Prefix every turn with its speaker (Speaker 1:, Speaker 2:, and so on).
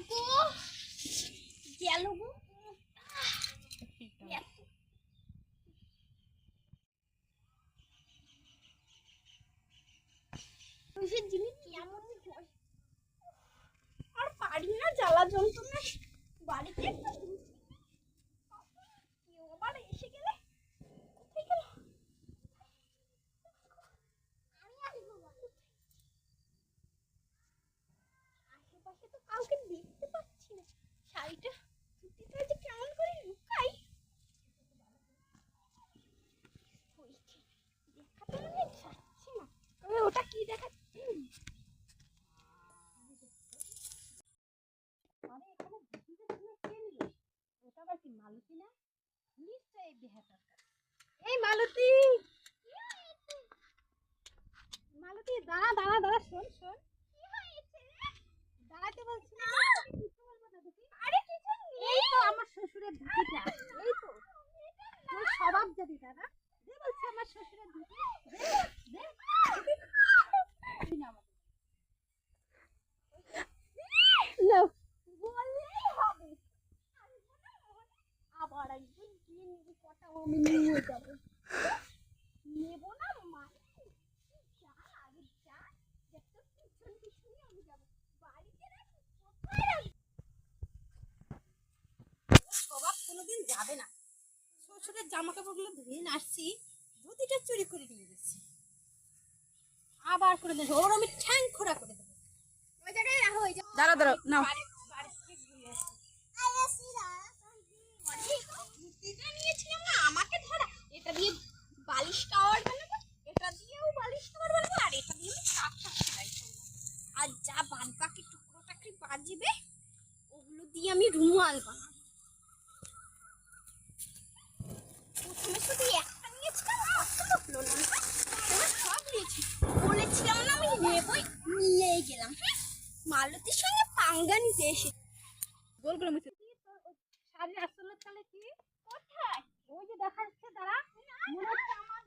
Speaker 1: গো গেল গো জিনিস কেমন আর পারি না জ্বালা যন্ত্রণা বাড়িতে আবার এসে গেলে কোথায় গেল আশেপাশে তো কাউকে দেখতে পাচ্ছি না শাড়িটা ধুতিটা যে কেমন করে লুকাই দেখাতে মনে যাচ্ছে না তবে ওটা কি দেখাচ্ছি আরে এখানে ধুতিটা তুমি কে নিলে ওটা আবার কি মালতী না নিশ্চয়ই বেহাটার কাছে এই মালতী মালতী দাঁড়া দাঁড়া দাঁড়া শোন শোন কি হয়েছে দাঁড়াতে বলছি না কিছু বলবো না দেখি আরে কিছু এই তো আমার শ্বশুরের ধুতিটা এই তো তোর স্বভাব যদি দাদা দে বলছি আমার শ্বশুরের ধুতি দে না বললেই হবে আবার একদিন গিয়ে নিবি কটা আমি নিয়ে যাবো নেবো না মানে যা আগে যা দেখতে পিছন পিছনই আমি যাবো বাড়িতে রাখি কোথায় রাখি স্বভাব কোনোদিন যাবে না শ্বশুরের জামা কাপড়গুলো ধুয়ে আসছি ধুতিটা চুরি করে নিয়ে গেছি আবার করে দেবো ওর আমি ঠ্যাং খোড়া করে দেবো ওই জায়গায় রাখো ওই
Speaker 2: দাঁড়া দাঁড়া নাও
Speaker 1: ধুতিটা নিয়েছিলাম না আমাকে ধরা এটা দিয়ে বালিশ টাওয়ার বানাবো এটা দিয়েও বালিশ টাওয়ার বানাবো আর এটা দিয়ে কাপ সেলাই করবো আর যা বাদ বাকি টুকরো টাকরি বাজবে ওগুলো দিয়ে আমি রুমাল বানাবো প্রথমে শুধু একটা নিয়েছিলাম পছন্দ হলো না এবার সব নিয়েছি বলেছিলাম না আমি নেবই নিয়েই গেলাম মালতীর সঙ্গে পাঙ্গা নিতে এসে
Speaker 2: গোল করে মুছে শাড়ির আসলের তালে কি
Speaker 1: কোথায়
Speaker 2: ওই যে দেখা যাচ্ছে দাঁড়া মনে হচ্ছে আমার